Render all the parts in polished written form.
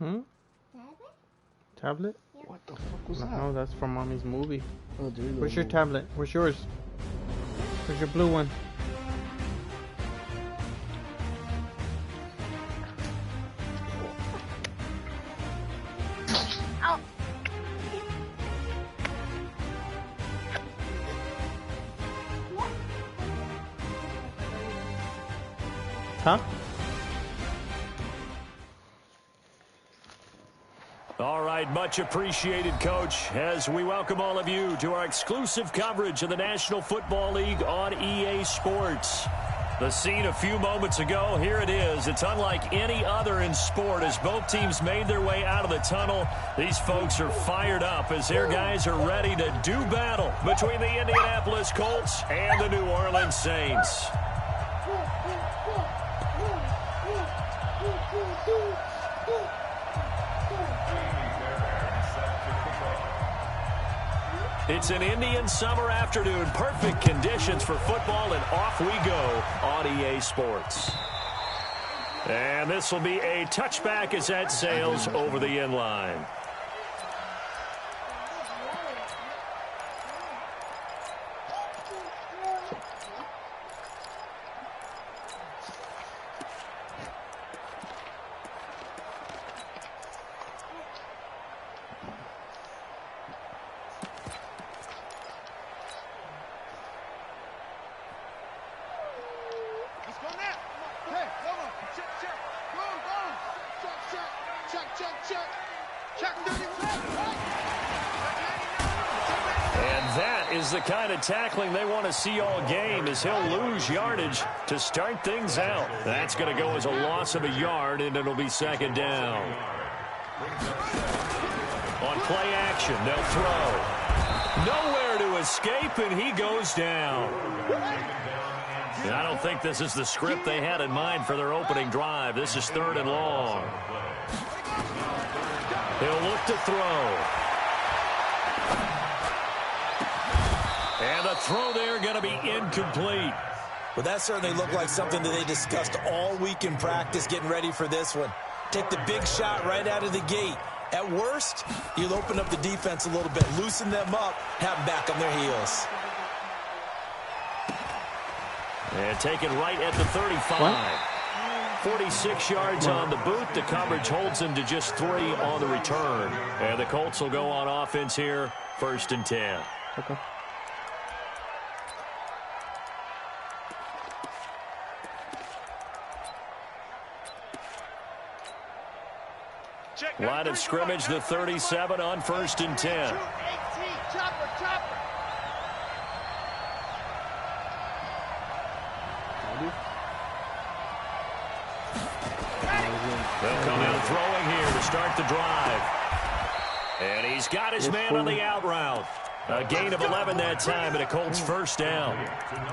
Hmm? Tablet? Yeah. What the fuck was that? No, that's from Mommy's movie. Oh, dude. Where's your tablet? Where's yours? Where's your blue one? Huh? All right, much appreciated, Coach, as we welcome all of you to our exclusive coverage of the National Football League on EA Sports. The scene a few moments ago, here it is. It's unlike any other in sport as both teams made their way out of the tunnel. These folks are fired up as their guys are ready to do battle between the Indianapolis Colts and the New Orleans Saints. It's an Indian summer afternoon. Perfect conditions for football, and off we go on EA Sports. And this will be a touchback as that sails over the end line. The kind of tackling they want to see all game as he'll lose yardage to start things out. That's going to go as a loss of a yard, and it'll be second down. On play action, they'll throw. Nowhere to escape, and he goes down. And I don't think this is the script they had in mind for their opening drive. This is 3rd and long. He'll look to throw. And the throw there going to be incomplete. Well, that certainly looked like something that they discussed all week in practice getting ready for this one. Take the big shot right out of the gate. At worst, you'll open up the defense a little bit, loosen them up, have them back on their heels. And taken right at the 35. What? 46 yards on the boot. The coverage holds him to just 3 on the return. And the Colts will go on offense here, 1st and 10. Okay. Line of scrimmage, the 37 on 1st and 10. They'll come out throwing here to start the drive. And he's got his man on the out route. A gain of 11 that time, and a Colts first down.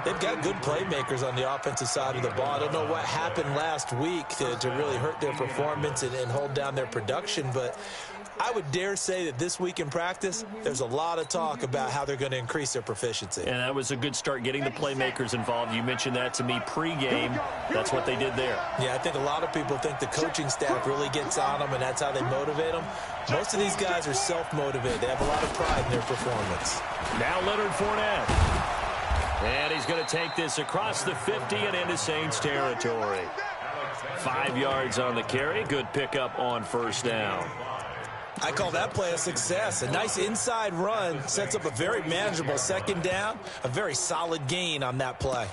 They've got good playmakers on the offensive side of the ball. I don't know what happened last week to really hurt their performance and hold down their production, but I would dare say that this week in practice, there's a lot of talk about how they're going to increase their proficiency. And that was a good start getting the playmakers involved. You mentioned that to me pregame. That's what they did there. Yeah, I think a lot of people think the coaching staff really gets on them, and that's how they motivate them. Most of these guys are self-motivated. They have a lot of pride in their performance. Now Leonard Fournette. And he's going to take this across the 50 and into Saints territory. 5 yards on the carry. Good pickup on first down. I call that play a success. A nice inside run sets up a very manageable second down. A very solid gain on that play.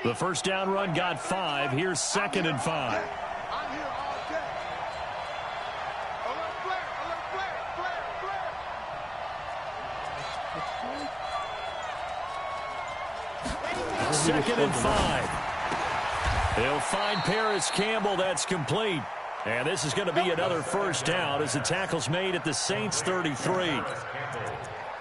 The first down run got 5. Here's 2nd and 5. Second and 5. They'll find Paris Campbell. That's complete. And this is going to be another first down as the tackle's made at the Saints 33.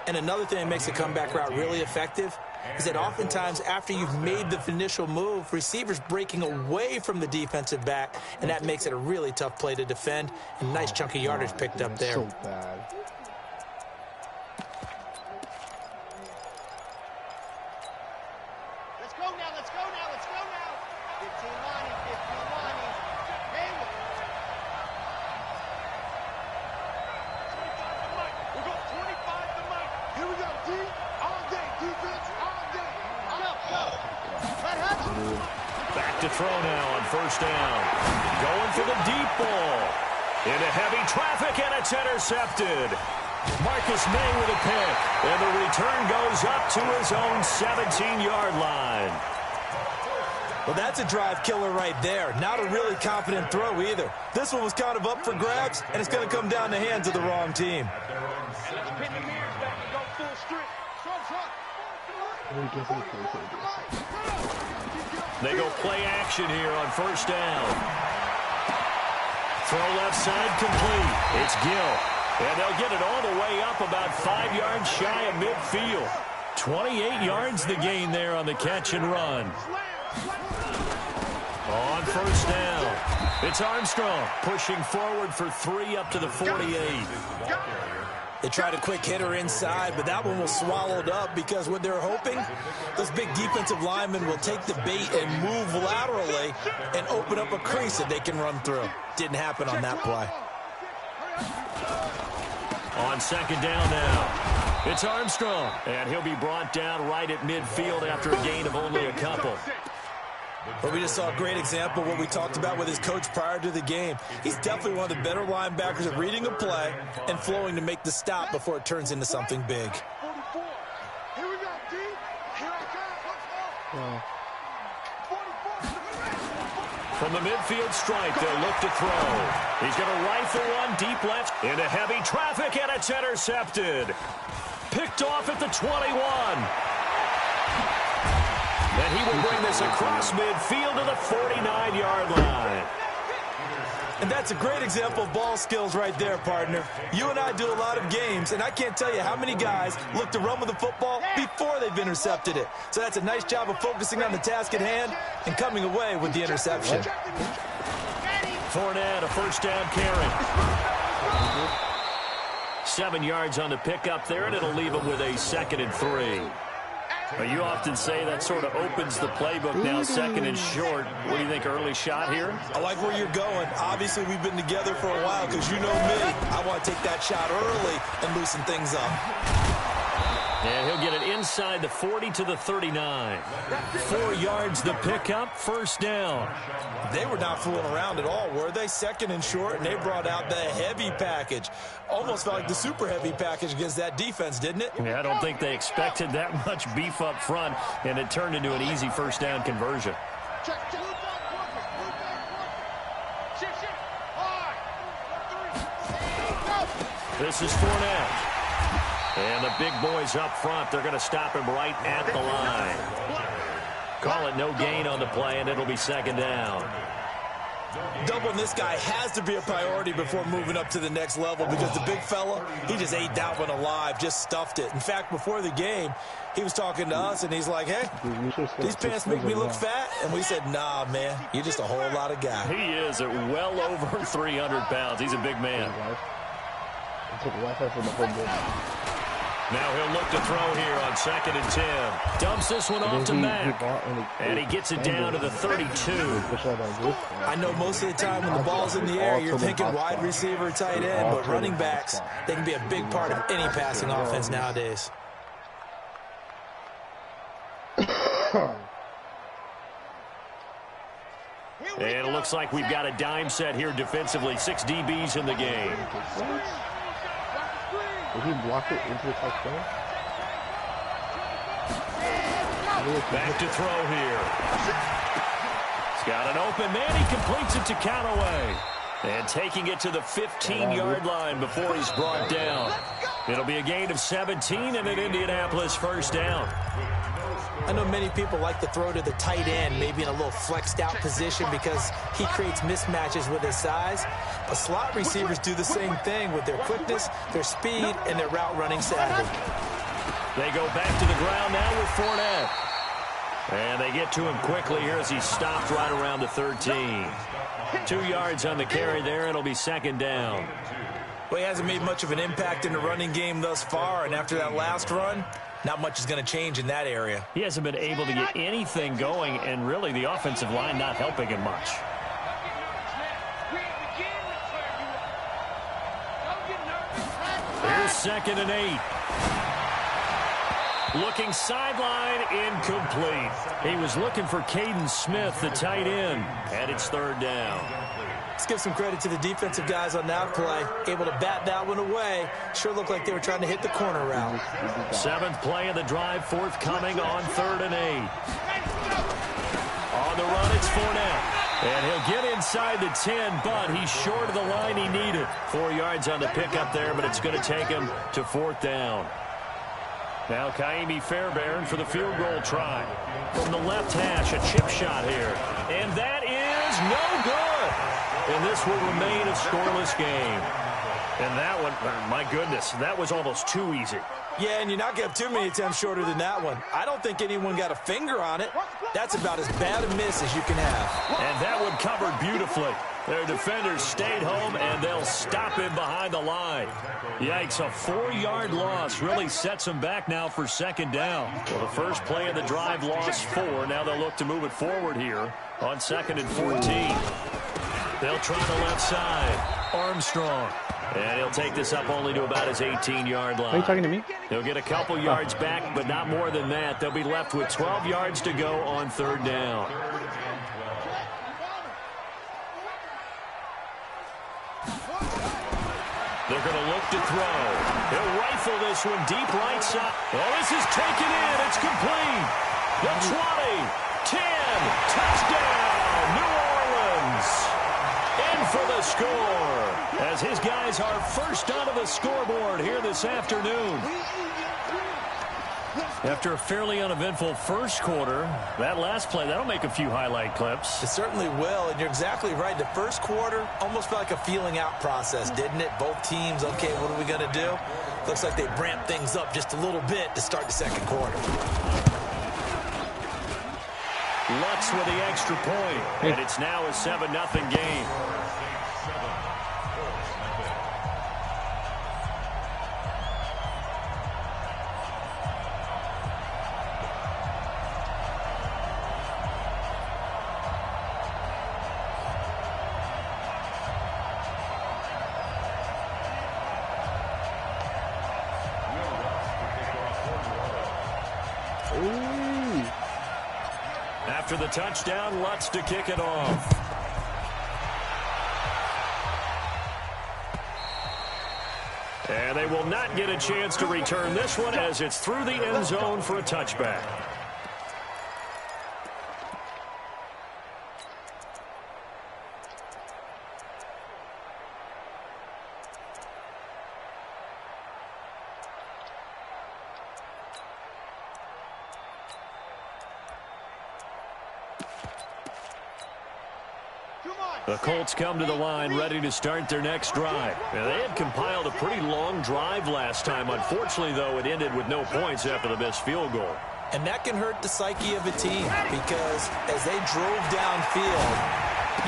And another thing that makes the comeback route really effective is that oftentimes after you've made the initial move, receivers breaking away from the defensive back, and that makes it a really tough play to defend. And nice chunk of yardage picked up there. So bad. Back to throw now on first down. Going for the deep ball. Into heavy traffic, and it's intercepted. Marcus May with a pick, and the return goes up to his own 17-yard line. Well, that's a drive killer right there. Not a really confident throw either. This one was kind of up for grabs, and it's going to come down the hands of the wrong team. They go play action here on first down. Throw left side complete. It's Gill. And they'll get it all the way up about 5 yards shy of midfield. 28 yards the gain there on the catch and run. On first down, it's Armstrong pushing forward for 3 up to the 48. They tried a quick hitter inside, but that one was swallowed up because what they're hoping, those big defensive linemen will take the bait and move laterally and open up a crease that they can run through. Didn't happen on that play. On second down now, it's Armstrong, and he'll be brought down right at midfield after a gain of only a couple. But we just saw a great example of what we talked about with his coach prior to the game. He's definitely one of the better linebackers at reading a play and flowing to make the stop before it turns into something big. From the midfield stripe, they'll look to throw. He's going to rifle one deep left into heavy traffic, and it's intercepted. Picked off at the 21. And he will bring this across midfield to the 49-yard line. And that's a great example of ball skills right there, partner. You and I do a lot of games, and I can't tell you how many guys look to run with the football before they've intercepted it. So that's a nice job of focusing on the task at hand and coming away with the interception. Fournette, a first down carry. 7 yards on the pickup there, and it'll leave him with a 2nd and 3. You often say that sort of opens the playbook now, 2nd and short. What do you think, early shot here? I like where you're going. Obviously, we've been together for a while because you know me. I want to take that shot early and loosen things up. And he'll get it inside the 40 to the 39. 4 yards the pickup, first down. They were not fooling around at all, were they? 2nd and short, and they brought out the heavy package. Almost felt like the super heavy package against that defense, didn't it? Yeah, I don't think they expected that much beef up front, and it turned into an easy first down conversion. This is Fournette. And the big boys up front, they're going to stop him right at the line. Call it no gain on the play, and it'll be 2nd down. Doubling this guy has to be a priority before moving up to the next level because the big fella, he just ate that one alive, just stuffed it. In fact, before the game, he was talking to us, and he's like, hey, these pants make me look fat? And we said, nah, man, you're just a whole lot of guy. He is at well over 300 pounds. He's a big man. Now he'll look to throw here on 2nd and 10. Dumps this one off to Mack. And he gets it down to the 32. I know most of the time when the ball's in the air, you're thinking wide receiver, tight end, but running backs, they can be a big part of any passing offense nowadays. And it looks like we've got a dime set here defensively. 6 DBs in the game. Did he block it into the touchdown? Back to throw here. He's got an open man. He completes it to Callaway. And taking it to the 15-yard line before he's brought down. It'll be a gain of 17 and an Indianapolis first down. I know many people like to throw to the tight end, maybe in a little flexed out position because he creates mismatches with his size. But slot receivers do the same thing with their quickness, their speed, and their route running savvy. They go back to the ground now with Fournette. And they get to him quickly here as he stopped right around the 13. 2 yards on the carry there. It'll be 2nd down. Well, he hasn't made much of an impact in the running game thus far, and after that last run, Not much is going to change in that area. He hasn't been able to get anything going, and really the offensive line not helping him much. Here's 2nd and 8. Looking sideline, incomplete. He was looking for Caden Smith, the tight end, and it's 3rd down. Let's give some credit to the defensive guys on that play. Able to bat that one away. Sure looked like they were trying to hit the corner route. 7th play of the drive, forthcoming on 3rd and 8. On the run, it's Fournette. And he'll get inside the 10, but he's short of the line he needed. 4 yards on the pickup there, but it's going to take him to 4th down. Now Kaimi Fairbairn for the field goal try. From the left hash, a chip shot here. And that is no good. And this will remain a scoreless game. And that one, my goodness, that was almost too easy. Yeah, and you're not going to have too many attempts shorter than that one. I don't think anyone got a finger on it. That's about as bad a miss as you can have. And that one covered beautifully. Their defenders stayed home, and they'll stop him behind the line. Yikes, a 4-yard loss really sets them back now for 2nd down. Well, the first play of the drive lost 4. Now they'll look to move it forward here on 2nd and 14. They'll try the left side. Armstrong. And he'll take this up only to about his 18-yard line. Are you talking to me? They'll get a couple yards back, but not more than that. They'll be left with 12 yards to go on 3rd down. They're going to look to throw. He'll rifle this one deep right side. Oh, this is taken in. It's complete. The 20, 10, touchdown, New Orleans. In for the score, as his guys are first onto the scoreboard here this afternoon. After a fairly uneventful first quarter, that last play, that'll make a few highlight clips. It certainly will, and you're exactly right. The first quarter almost felt like a feeling out process, didn't it? Both teams, okay, what are we going to do? Looks like they ramped things up just a little bit to start the second quarter. Lutz with the extra point, and it's now a 7-0 game. After the touchdown, Lutz to kick it off. And they will not get a chance to return this one as it's through the end zone for a touchback. The Colts come to the line ready to start their next drive. Now, they had compiled a pretty long drive last time. Unfortunately, though, it ended with no points after the missed field goal. And that can hurt the psyche of a team because as they drove downfield,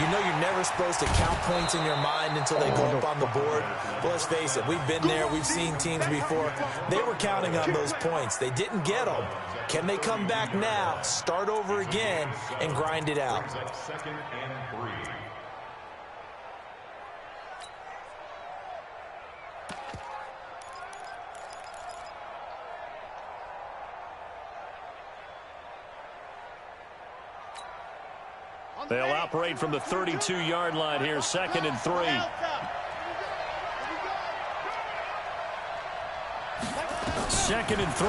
you know you're never supposed to count points in your mind until they go up on the board. Well, let's face it, we've been there. We've seen teams before. They were counting on those points. They didn't get them. Can they come back now, start over again, and grind it out? They'll operate from the 32-yard line here, 2nd and 3. Second and 3.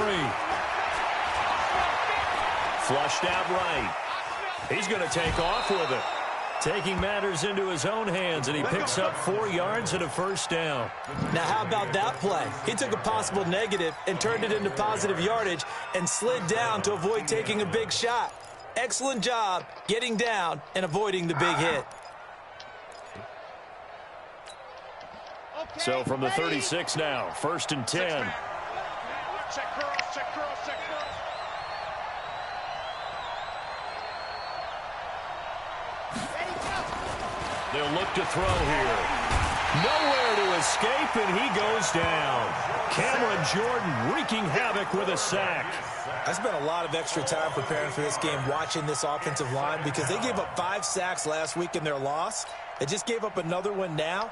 Flushed out right. He's going to take off with it. Taking matters into his own hands, and he picks up 4 yards and a first down. Now, how about that play? He took a possible negative and turned it into positive yardage and slid down to avoid taking a big shot. Excellent job getting down and avoiding the big hit. So from the 36 now, 1st and 10. They'll look to throw here. Nowhere to escape, and he goes down. Cameron Jordan wreaking havoc with a sack. I spent a lot of extra time preparing for this game watching this offensive line because they gave up 5 sacks last week in their loss. They just gave up another one now.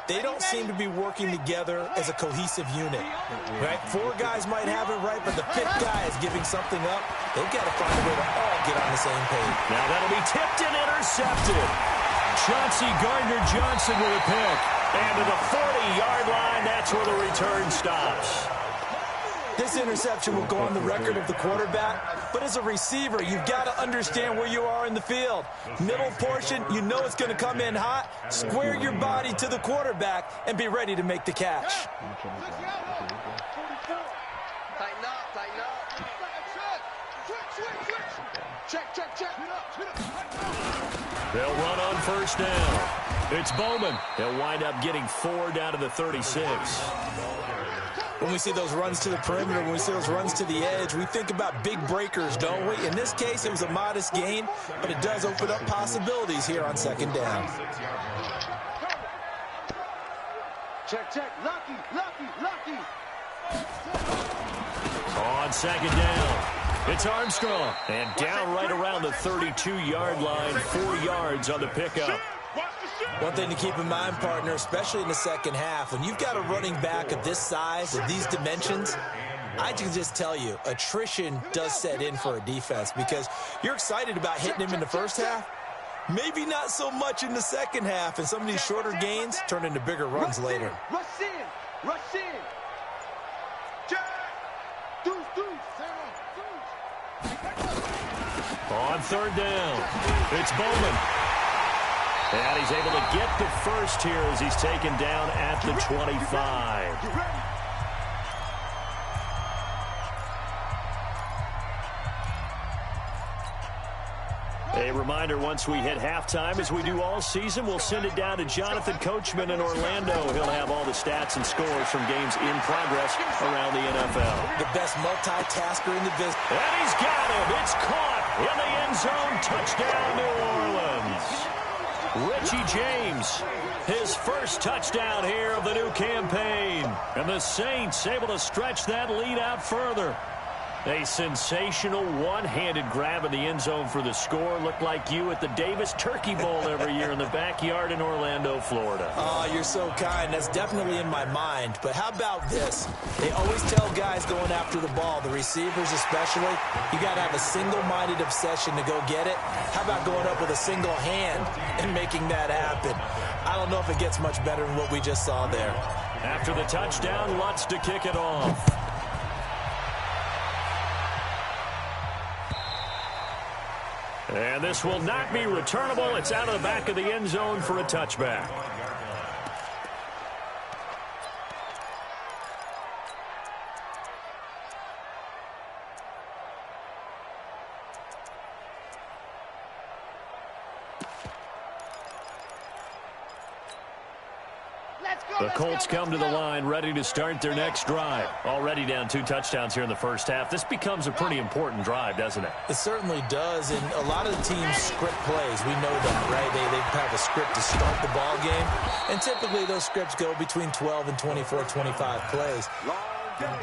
They don't seem to be working together as a cohesive unit. Right? 4 guys might have it right, but the 5th guy is giving something up. They've got to find a way to all get on the same page. Now that'll be tipped and intercepted. Chauncey Gardner-Johnson with a pick. And to the 40-yard line, that's where the return stops. This interception will go on the record of the quarterback, but as a receiver, you've got to understand where you are in the field. Middle portion, you know it's going to come in hot. Square your body to the quarterback and be ready to make the catch. Tighten up, tighten up. Check. They'll run on first down. It's Bowman. They'll wind up getting 4 down to the 36. When we see those runs to the perimeter, when we see those runs to the edge, we think about big breakers, don't we? In this case, it was a modest gain, but it does open up possibilities here on second down. Check. Lucky. On second down, it's Armstrong. And down right around the 32-yard line, 4 yards on the pickup. One thing to keep in mind, partner, especially in the second half, when you've got a running back of this size, of these dimensions, I can just tell you, attrition does set in for a defense because you're excited about hitting him in the first half, maybe not so much in the second half, and some of these shorter gains turn into bigger runs later. Rush in. On third down, it's Bowman. And he's able to get the first here as he's taken down at the 25. A reminder, once we hit halftime, as we do all season, we'll send it down to Jonathan Coachman in Orlando. He'll have all the stats and scores from games in progress around the NFL. The best multitasker in the business. And he's got him. It's caught in the end zone. Touchdown, New Orleans. Richie James, his first touchdown here of the new campaign. And the Saints able to stretch that lead out further. A sensational one-handed grab in the end zone for the score. Looked like you at the Davis Turkey Bowl every year in the backyard in Orlando, Florida. Oh, you're so kind. That's definitely in my mind. But how about this? They always tell guys going after the ball, the receivers especially, you got to have a single-minded obsession to go get it. How about going up with a single hand and making that happen? I don't know if it gets much better than what we just saw there. After the touchdown, Lutz to kick it off. And this will not be returnable. It's out of the back of the end zone for a touchback. The Colts come to the line ready to start their next drive. Already down 2 touchdowns here in the first half. This becomes a pretty important drive, doesn't it? It certainly does, and a lot of the teams script plays. We know that, right? They have a script to start the ball game, and typically those scripts go between 12 and 24, 25 plays.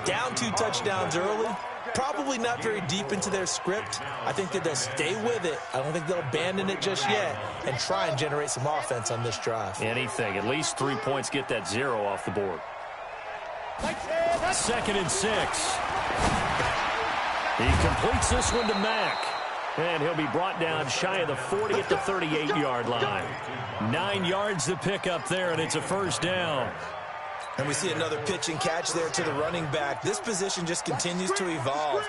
Down 2 touchdowns early, probably not very deep into their script. I think that they'll stay with it. I don't think they'll abandon it just yet and try and generate some offense on this drive. Anything. At least 3 points, get that 0 off the board. 2nd and 6. He completes this one to Mack. And he'll be brought down shy of the 40 at the 38-yard line. 9 yards to pick up there, and it's a first down. And we see another pitch and catch there to the running back. This position just continues to evolve.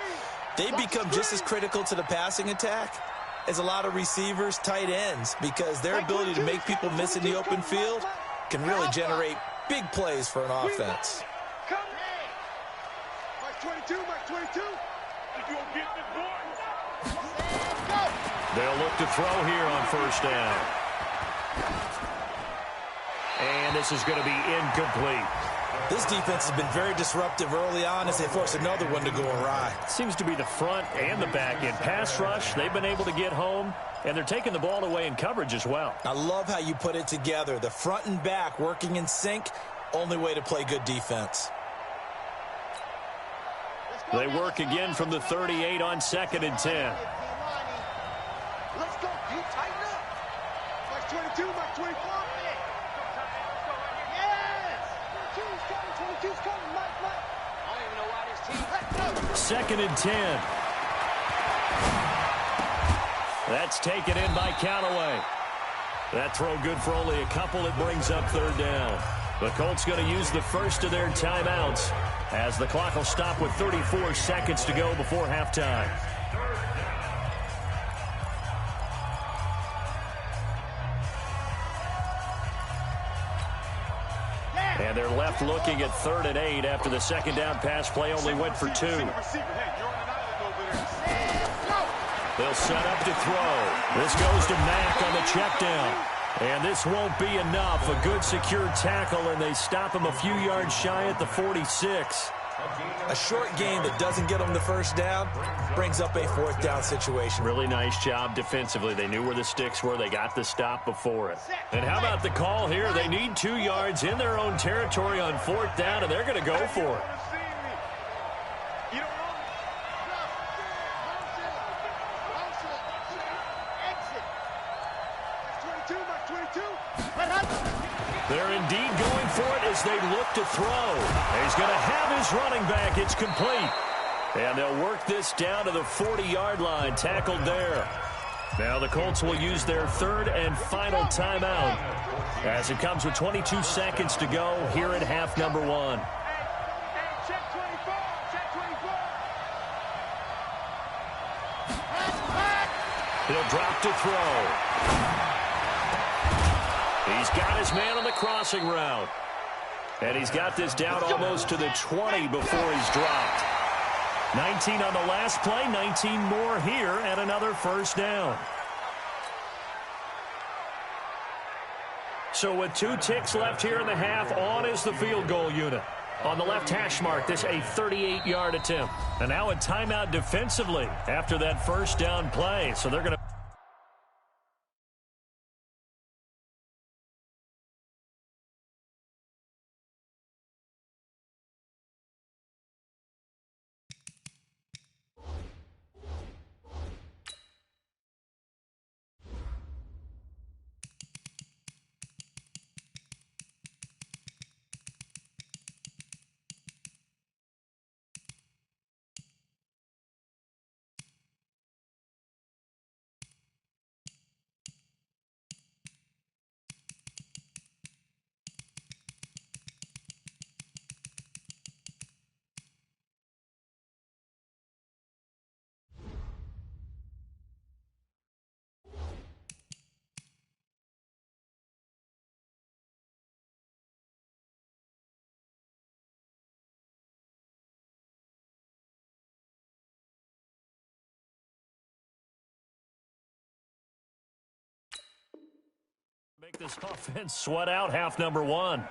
They become just as critical to the passing attack as a lot of receivers, tight ends, because their ability to make people miss in the open field can really generate big plays for an offense. They'll look to throw here on first down. And this is going to be incomplete. This defense has been very disruptive early on as they force another one to go awry. Seems to be the front and the back end. Pass rush, they've been able to get home, and they're taking the ball away in coverage as well. I love how you put it together. The front and back working in sync, only way to play good defense. They work again from the 38 on 2nd and 10. Let's go, you tighten up. Mark 22, Mark 24. Yes! 22's coming, 22's coming, Mike. I don't even know why this team. Let's go. 2nd and 10. That's taken in by Callaway. That throw good for only a couple. It brings up 3rd down. The Colts going to use the first of their timeouts as the clock will stop with 34 seconds to go before halftime. And they're left looking at 3rd and 8 after the 2nd down pass play only went for 2. They'll set up to throw. This goes to Mack on the check down. And this won't be enough. A good secure tackle, and they stop him a few yards shy at the 46. A short game that doesn't get them the first down brings up a 4th down situation. Really nice job defensively. They knew where the sticks were. They got the stop before it. And how about the call here? They need 2 yards in their own territory on 4th down, and they're going to go for it. They're indeed going for it as they look to throw. He's going to have his running back. It's complete. And they'll work this down to the 40-yard line. Tackled there. Now the Colts will use their 3rd and final timeout as it comes with 22 seconds to go here at half number 1. He'll drop to throw. He's got his man on the crossing route. And he's got this down almost to the 20 before he's dropped. 19 on the last play, 19 more here, and another 1st down. So with 2 ticks left here in the half, on is the field goal unit. On the left hash mark, this a 38-yard attempt. And now a timeout defensively after that 1st down play. So they're going to make this offense sweat out half number 1.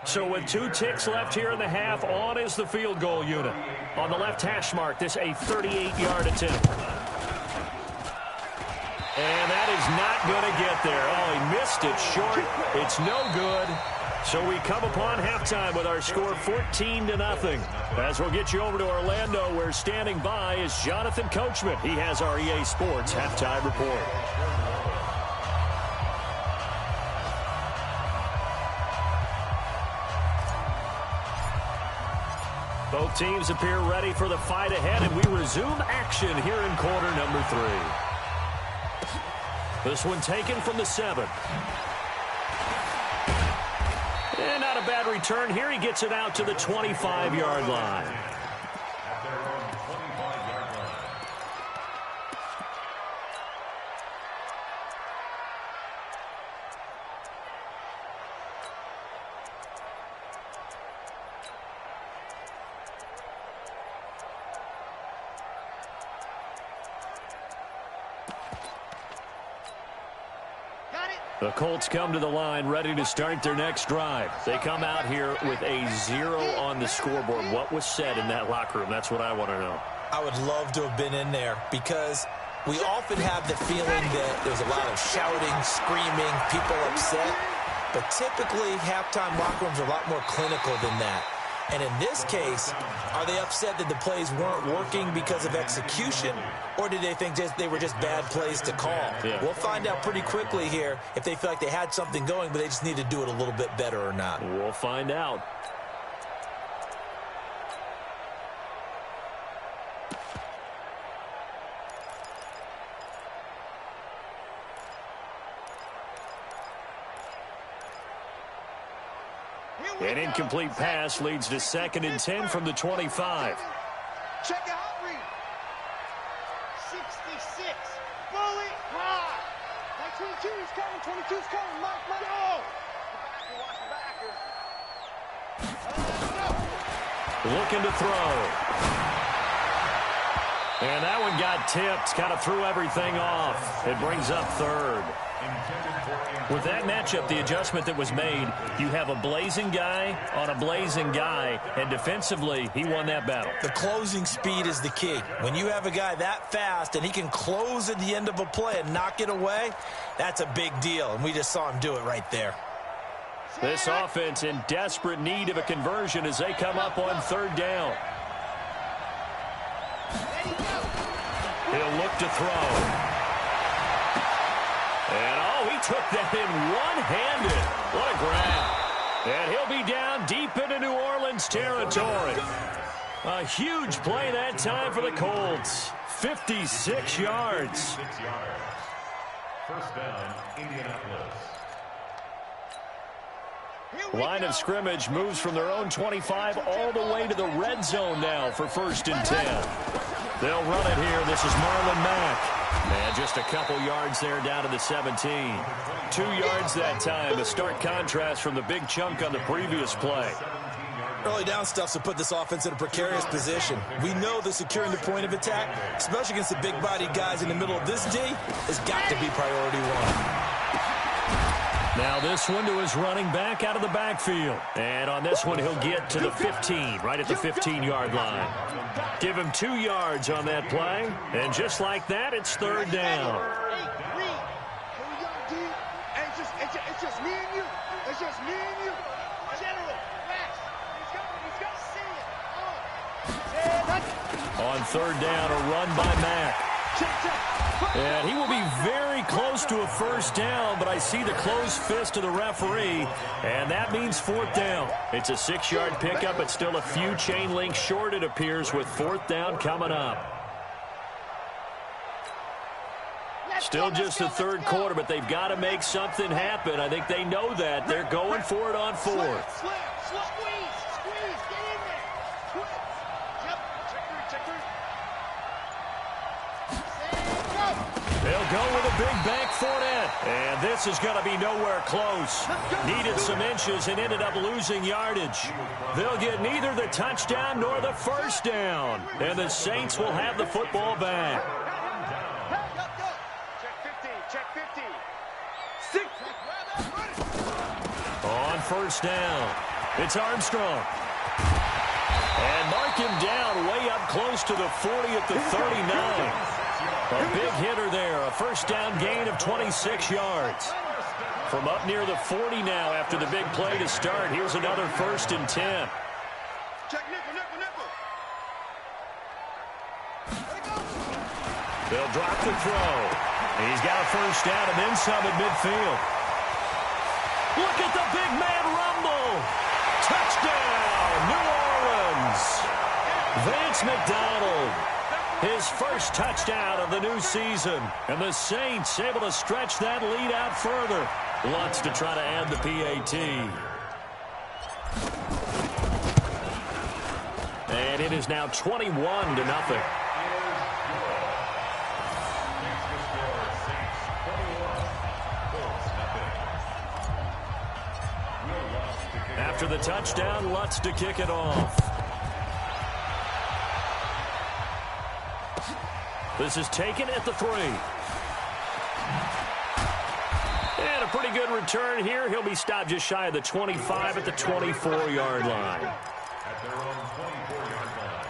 So with 2 ticks left here in the half, on is the field goal unit. On the left hash mark, this a 38-yard attempt. And that is not going to get there. Oh, he missed it short. It's no good. So we come upon halftime with our score 14-0. As we'll get you over to Orlando, where standing by is Jonathan Coachman. He has our EA Sports halftime report. Both teams appear ready for the fight ahead, and we resume action here in quarter number 3. This one taken from the 7. And not a bad return here. He gets it out to the 25-yard line. The Colts come to the line ready to start their next drive. They come out here with a 0 on the scoreboard. What was said in that locker room? That's what I want to know. I would love to have been in there because we often have the feeling that there's a lot of shouting, screaming, people upset. But typically, halftime locker rooms are a lot more clinical than that. And in this case, are they upset that the plays weren't working because of execution? Or did they think they were just bad plays to call? Yeah. We'll find out pretty quickly here if they feel like they had something going, but they just need to do it a little bit better or not. We'll find out. An incomplete pass leads to 2nd and 10 from the 25. Check out read. 66. Bully high. 22's coming. 22's coming. Mike, go. Watch the backer. Looking to throw. And that one got tipped. Kind of threw everything off. It brings up 3rd. With that matchup, the adjustment that was made, you have a blazing guy on a blazing guy, and defensively, he won that battle. The closing speed is the key. When you have a guy that fast and he can close at the end of a play and knock it away, that's a big deal, and we just saw him do it right there. This offense in desperate need of a conversion as they come up on 3rd down. He'll look to throw. And, he took that in one-handed. What a grab. And he'll be down deep into New Orleans territory. A huge play that time for the Colts. 56 yards. First down, Indianapolis. Line of scrimmage moves from their own 25 all the way to the red zone now for 1st and 10. They'll run it here. This is Marlon Mack. And just a couple yards there down to the 17. 2 yards that time, a stark contrast from the big chunk on the previous play. Early down stuff's to put this offense in a precarious position. We know that securing the point of attack, especially against the big-bodied guys in the middle of this D, has got to be priority 1. Now this one to his running back out of the backfield. And on this one, he'll get to the 15, right at the 15-yard line. Give him 2 yards on that play. And just like that, it's 3rd down. It's just me and you. It's just me and you. General, fast. He's got to see it. On 3rd down, a run by Mack. And he will be very close to a 1st down, but I see the closed fist of the referee, and that means 4th down. It's a 6-yard pickup. It's still a few chain links short, it appears, with 4th down coming up. Still just the 3rd quarter, but they've got to make something happen. I think they know that. They're going for it on 4th. Squeeze, get in there. Yep, check through. They'll go with a big back Fournette. And this is going to be nowhere close. Needed some inches and ended up losing yardage. They'll get neither the touchdown nor the 1st down. And the Saints will have the football back. Check 50. On 1st down, it's Armstrong. And mark him down way up close to the 40 at the 39. A big hitter there, a 1st down gain of 26 yards. From up near the 40 now after the big play to start, here's another 1st and 10. Check nickel. They'll drop the throw. He's got a 1st down and then some at midfield. Look at the big man rumble. Touchdown, New Orleans. Vance McDonald. His 1st touchdown of the new season. And the Saints able to stretch that lead out further. Lutz to try to add the PAT. And it is now 21-0. After the touchdown, Lutz to kick it off. This is taken at the 3. And a pretty good return here. He'll be stopped just shy of the 25 at the 24-yard line. At their own 24-yard line.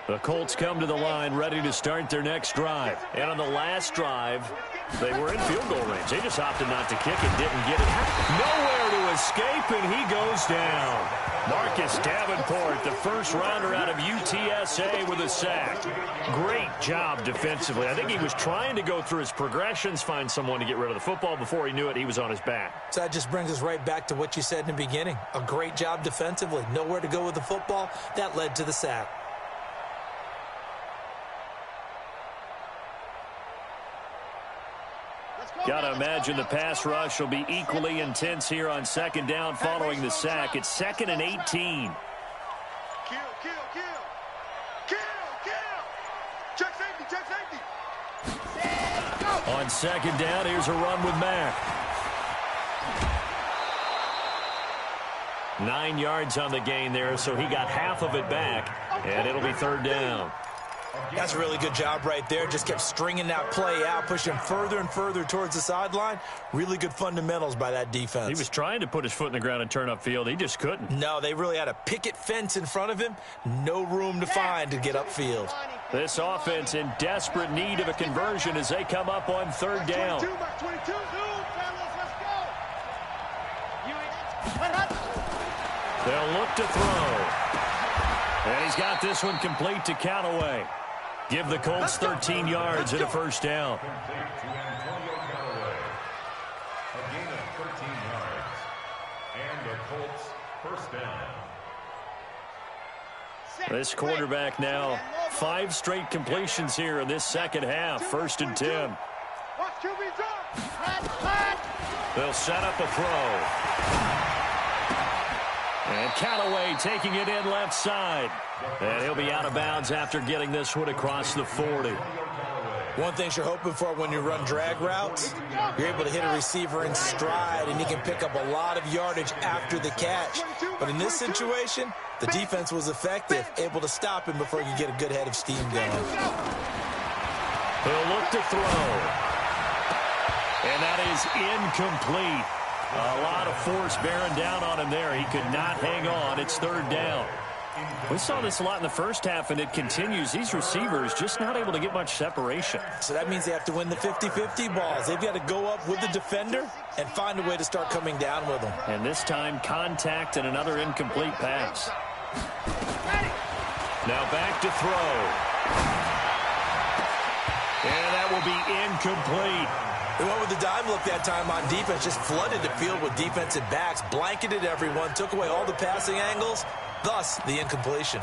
The Colts come to the line ready to start their next drive. And on the last drive, they were in field goal range. They just opted not to kick it, didn't get it. Nowhere to escape, and he goes down. Marcus Davenport, the first rounder out of UTSA with a sack. Great job defensively. I think he was trying to go through his progressions, find someone to get rid of the football. Before he knew it, he was on his back. So that just brings us right back to what you said in the beginning. A great job defensively. Nowhere to go with the football. That led to the sack. Got to imagine the pass rush will be equally intense here on second down following the sack. It's 2nd and 18. Kill. Check safety. On second down, here's a run with Mack. 9 yards on the gain there, so he got half of it back, and it'll be 3rd down. That's a really good job right there. Just kept stringing that play out, pushing further and further towards the sideline. Really good fundamentals by that defense. He was trying to put his foot in the ground and turn upfield. He just couldn't. No, they really had a picket fence in front of him. No room to find to get upfield. This offense in desperate need of a conversion as they come up on 3rd down. They'll look to throw. And he's got this one complete to Callaway. Give the Colts 13 yards and a first down. Complete to Antonio Callaway. A gain of 13 yards. And the Colts first down. This quarterback now 5 straight completions here in this second half. 1st and 10. They'll set up a throw. And Callaway taking it in left side. And he'll be out of bounds after getting this one across the 40. One thing you're hoping for when you run drag routes, you're able to hit a receiver in stride, and he can pick up a lot of yardage after the catch. But in this situation, the defense was effective, able to stop him before you get a good head of steam going. He'll look to throw. And that is incomplete. A lot of force bearing down on him there. He could not hang on. It's 3rd down. We saw this a lot in the first half, and it continues. These receivers just not able to get much separation. So that means they have to win the 50-50 balls. They've got to go up with the defender and find a way to start coming down with them. And this time, contact and another incomplete pass. Now back to throw. And that will be incomplete. They went with the dime look that time on defense, just flooded the field with defensive backs, blanketed everyone, took away all the passing angles, thus the incompletion.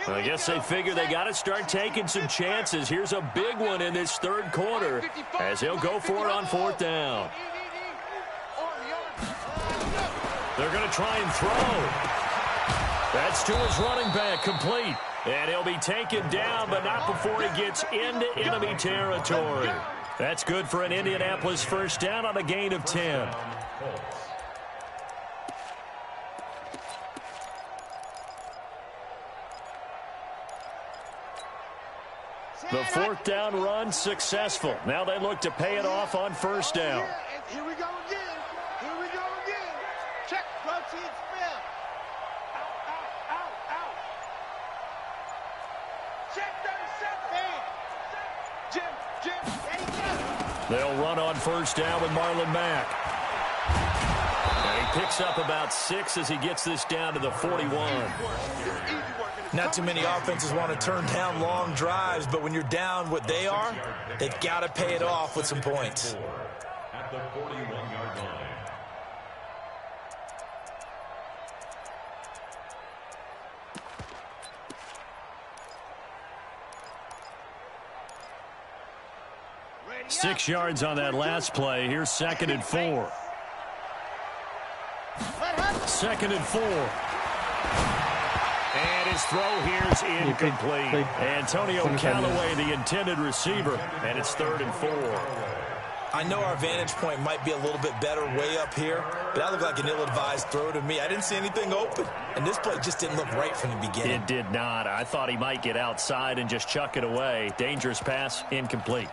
I guess they figure they got to start taking some chances. Here's a big one in this 3rd quarter as he'll go for it on 4th down. They're going to try and throw. That's to his running back, complete. And he'll be taken down, but not before he gets into enemy territory. That's good for an Indianapolis first down on a gain of 10. The 4th down run successful. Now they look to pay it off on 1st down. Here we go again. Check, proceed, spell. Out. Check 37. Jim, there you go. They'll run on 1st down with Marlon Mack. And he picks up about 6 as he gets this down to the 41. Not too many offenses want to turn down long drives, but when you're down what they are, they've got to pay it off with some points. At the 41-yard line. Ready 6 yards on that last play. Here's 2nd and 4. 2nd and 4. And his throw here's incomplete. Antonio Callaway, the intended receiver, and it's 3rd and 4. I know our vantage point might be a little bit better way up here, but that looked like an ill-advised throw to me. I didn't see anything open, and this play just didn't look right from the beginning. It did not. I thought he might get outside and just chuck it away. Dangerous pass, incomplete.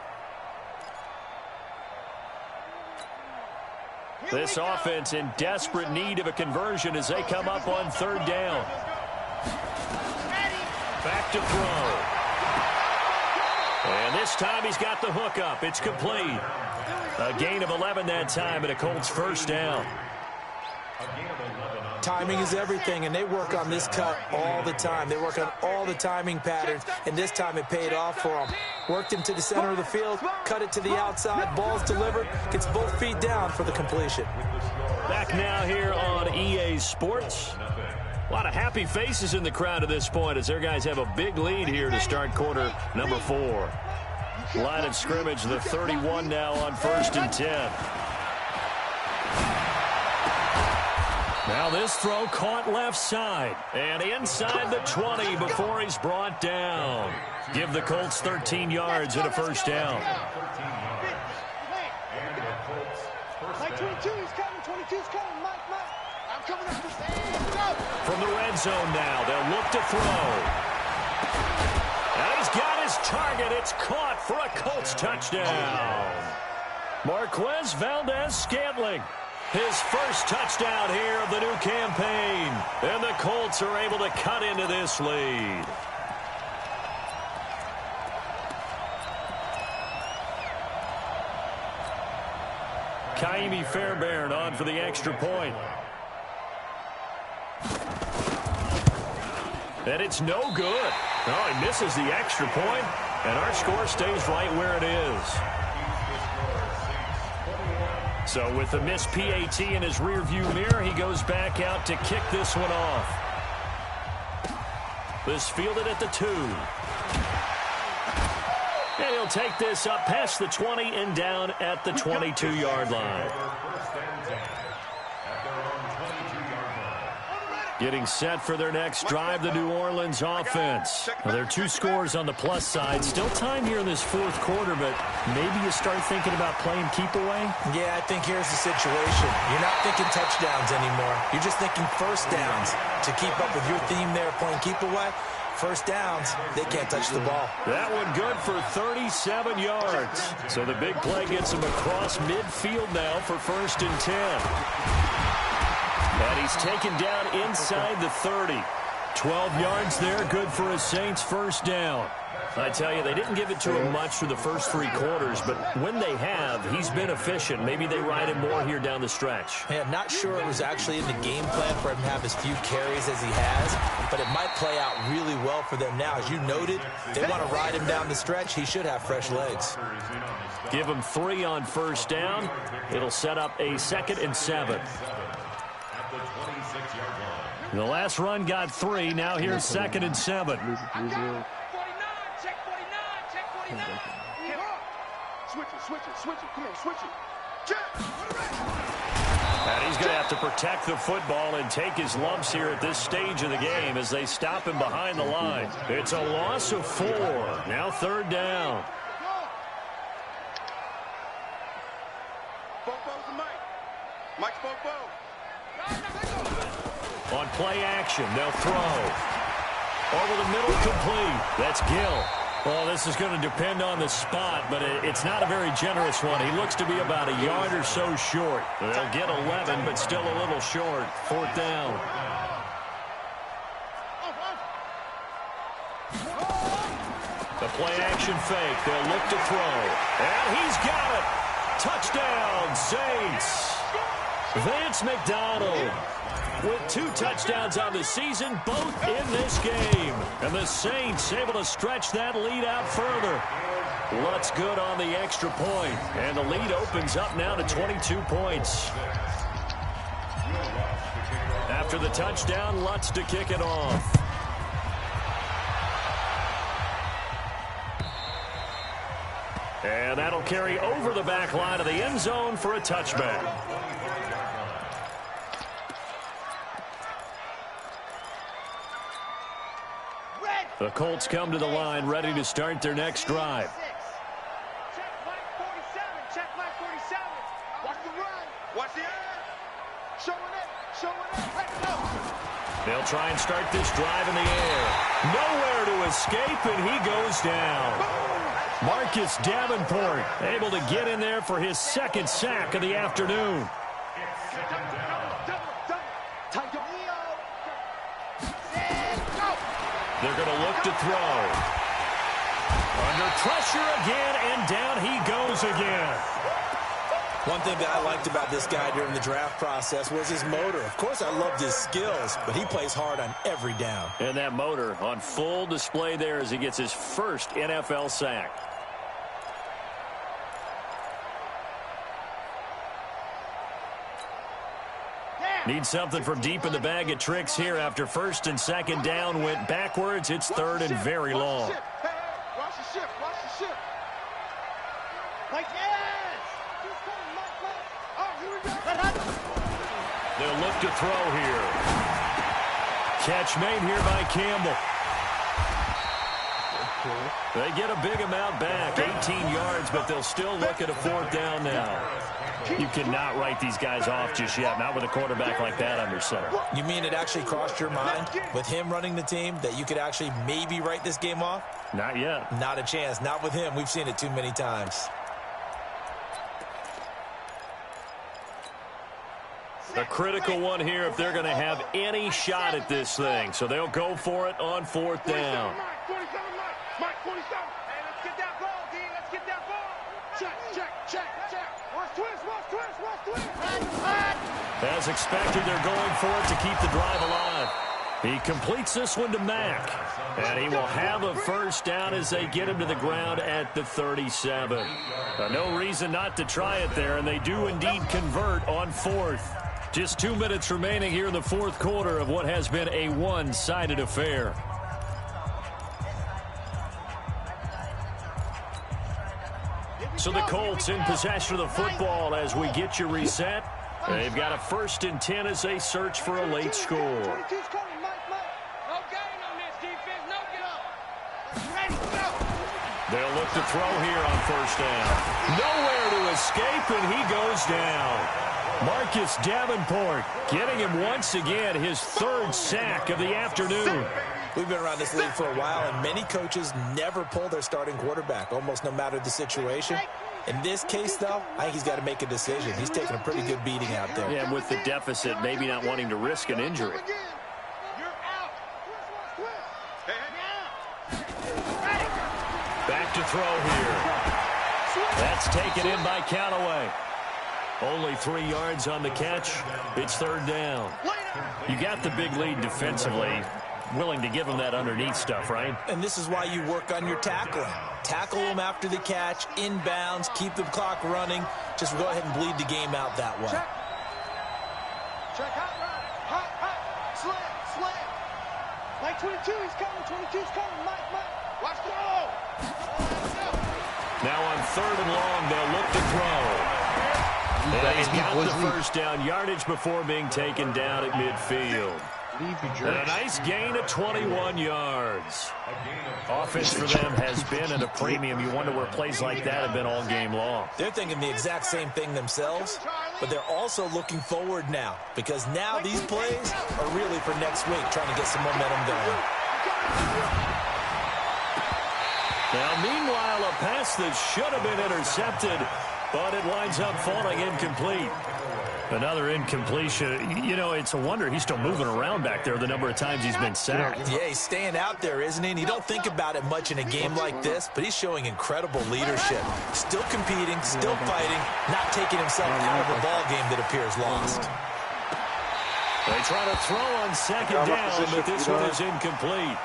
This offense in desperate need of a conversion as they come up on 3rd down. Back to throw. And this time he's got the hook up. It's complete. A gain of 11 that time, and a Colts 1st down. Timing is everything, and they work on this cut all the time. They work on all the timing patterns, and this time it paid off for them. Worked him to the center of the field, cut it to the outside, ball's delivered, gets both feet down for the completion. Back now here on EA Sports. A lot of happy faces in the crowd at this point as their guys have a big lead here to start quarter number 4. Line of scrimmage, the 31 now on 1st and 10. Now this throw caught left side and inside the 20 before he's brought down. Give the Colts 13 yards and a 1st down. Mike 22's coming, 22's coming, Mike. I'm coming up the stand. From the red zone now, they'll look to throw. And he's got his target. It's caught for a Colts touchdown. Marquez Valdez-Scantling. His first touchdown here of the new campaign. And the Colts are able to cut into this lead. Kaimi Fairbairn on for the extra point. And it's no good. Oh, he misses the extra point, and our score stays right where it is. So with the missed PAT in his rearview mirror, he goes back out to kick this one off. This fielded at the 2. And he'll take this up past the 20 and down at the 22-yard line. Getting set for their next drive, the New Orleans offense. Well, there are 2 scores on the plus side. Still time here in this 4th quarter, but maybe you start thinking about playing keep away? Yeah, I think here's the situation. You're not thinking touchdowns anymore. You're just thinking 1st downs. To keep up with your theme there, playing keep away, 1st downs, they can't touch the ball. That one good for 37 yards. So the big play gets him across midfield now for 1st and 10. And he's taken down inside the 30. 12 yards there, good for a Saints 1st down. I tell you, they didn't give it to him much for the first 3 quarters, but when they have, he's been efficient. Maybe they ride him more here down the stretch. Yeah, I'm not sure it was actually in the game plan for him to have as few carries as he has, but it might play out really well for them now. As you noted, they want to ride him down the stretch. He should have fresh legs. Give him 3 on 1st down. It'll set up a 2nd and 7. The last run got 3. Now here's 2nd and 7. Switch it. Come on, switch it. And he's going to have to protect the football and take his lumps here at this stage of the game as they stop him behind the line. It's a loss of 4. Now 3rd down. Bobo's the Mike. Mike's Bobo. On play action, they'll throw. Over the middle, complete. That's Gill. Well, this is going to depend on the spot, but it's not a very generous one. He looks to be about a yard or so short. They'll get 11, but still a little short. 4th down. The play action fake. They'll look to throw. And he's got it. Touchdown, Saints. Vance McDonald with 2 touchdowns on the season, both in this game. And the Saints able to stretch that lead out further. Lutz good on the extra point. And the lead opens up now to 22 points. After the touchdown, Lutz to kick it off. And that'll carry over the back line of the end zone for a touchback. The Colts come to the line, ready to start their next drive. Check Mike 47. Check Mike 47. Watch the run. Watch the air. Showing it. Showing it. Let's go. They'll try and start this drive in the air. Nowhere to escape, and he goes down. Marcus Davenport able to get in there for his second sack of the afternoon. They're going to look to throw. Under pressure again, and down he goes again. One thing that I liked about this guy during the draft process was his motor. Of course, I loved his skills, but he plays hard on every down. And that motor on full display there as he gets his first NFL sack. Need something from deep in the bag of tricks here after first and second down went backwards. It's third and very long. Watch the ship. Watch the ship. Like, yes! Oh, here we go. They'll look to throw here. Catch made here by Campbell. They get a big amount back, 18 yards, but they'll still look at a fourth down now. You cannot write these guys off just yet, not with a quarterback like that under center. You mean it actually crossed your mind with him running the team that you could actually maybe write this game off? Not yet. Not a chance. Not with him. We've seen it too many times. A critical one here if they're going to have any shot at this thing. So they'll go for it on fourth down. Mike 47. Hey, let's get that ball, D. Let's get that ball. Check. Watch twist. As expected, they're going for it to keep the drive alive. He completes this one to Mack. And he will have a first down as they get him to the ground at the 37. No reason not to try it there, and they do indeed convert on fourth. Just 2 minutes remaining here in the fourth quarter of what has been a one-sided affair. So the Colts in possession of the football as we get you reset. They've got a 1st and 10 as they search for a late score. 22's coming, Mike. No gain on this defense. No gain. Ready, go. They'll look to throw here on first down. Nowhere to escape, and he goes down. Marcus Davenport getting him once again his 3rd sack of the afternoon. We've been around this league for a while, and many coaches never pull their starting quarterback, almost no matter the situation. In this case, though, I think he's got to make a decision. He's taking a pretty good beating out there. Yeah, and with the deficit, maybe not wanting to risk an injury. You're out. Back to throw here. That's taken in by Callaway. Only 3 yards on the catch. It's 3rd down. You got the big lead defensively. Willing to give him that underneath stuff, right? And this is why you work on your tackling. Tackle them after the catch, inbounds, keep the clock running. Just go ahead and bleed the game out that way. Check hot, slam. Mike 22, he's coming. 22's coming. Mike. Watch the ball. Now on 3rd and long, they'll look to throw. And he's got the first down yardage before being taken down at midfield. And a nice gain of 21 yards. Offense for them has been at a premium. You wonder where plays like that have been all game long. They're thinking the exact same thing themselves, but they're also looking forward now because now these plays are really for next week, trying to get some momentum going. Now, meanwhile, a pass that should have been intercepted, but it winds up falling incomplete. Another incompletion. You know, it's a wonder he's still moving around back there the number of times he's been sacked. Yeah, he's staying out there, isn't he? And you don't think about it much in a game like this, but he's showing incredible leadership. Still competing, still fighting, not taking himself out of a ball game that appears lost. They try to throw on 2nd down, but this one is incomplete.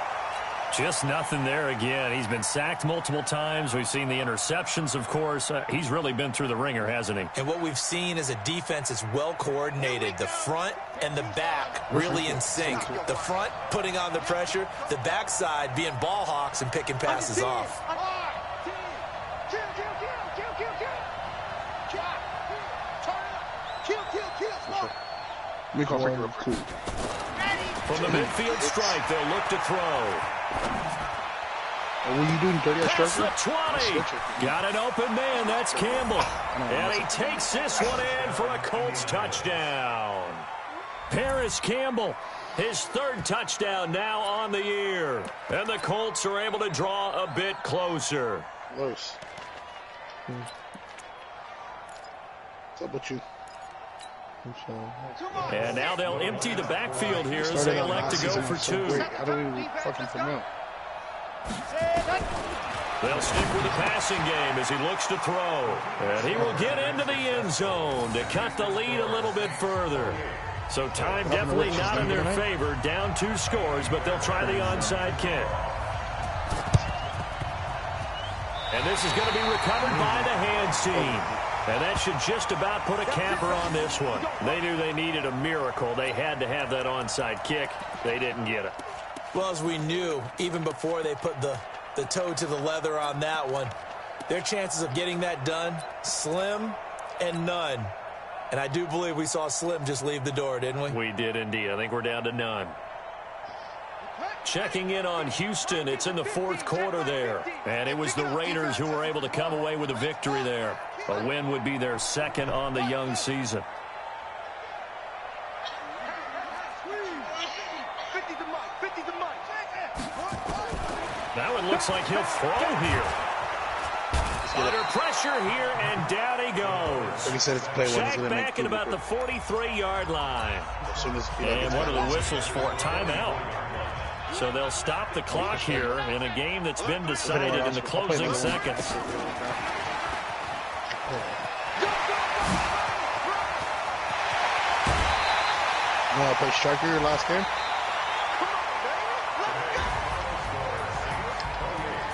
Just nothing there again. He's been sacked multiple times. We've seen the interceptions, of course. He's really been through the ringer, hasn't he? And what we've seen is a defense that's well coordinated. The front and the back really in sync. The front putting on the pressure. The backside being ball hawks and picking passes off. From the midfield strike, they'll look to throw. What were you doing, dirty ass Past the striker? 20. Got an open man. That's Campbell. And he takes this one in for a Colts touchdown. Paris Campbell, his third touchdown now on the year. And the Colts are able to draw a bit closer. Close. What's up with you? And now they'll empty the backfield here as they elect to go for two. How do we fucking promote? They'll stick with the passing game as he looks to throw. And he will get into the end zone to cut the lead a little bit further. So time definitely not in their favor. Down 2 scores, but they'll try the onside kick. And this is going to be recovered by the hands team. And that should just about put a capper on this one. They knew they needed a miracle. They had to have that onside kick. They didn't get it. Well, as we knew, even before they put the toe to the leather on that one, their chances of getting that done, slim and none. And I do believe we saw Slim just leave the door, didn't we? We did indeed. I think we're down to none. Checking in on Houston. It's in the 4th quarter there. And it was the Raiders who were able to come away with a victory there. A win would be their second on the young season. Now it looks like he'll throw here. Under pressure here, and down he goes. Like I said, it's play one. Sacked back at about the 43-yard line. And what are the whistles for? Timeout. So they'll stop the clock here in a game that's been decided in the closing seconds. You want to play striker your last game?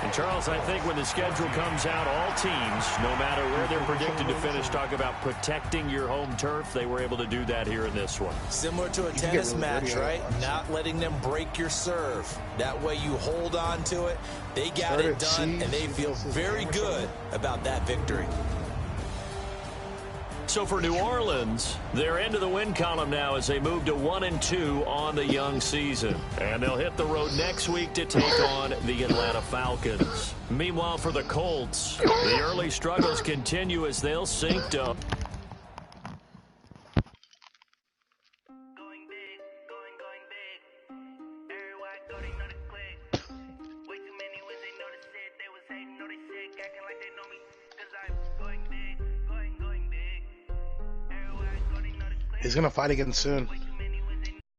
And Charles, I think when the schedule comes out, all teams, no matter where they're predicted to finish, talk about protecting your home turf. They were able to do that here in this one. Similar to a tennis match, right? Not letting them break your serve. That way you hold on to it. They got it done, and they feel very good about that victory. So for New Orleans, they're into the win column now as they move to 1-2 on the young season. And they'll hit the road next week to take on the Atlanta Falcons. Meanwhile, for the Colts, the early struggles continue as they'll sink to... He's going to fight again soon.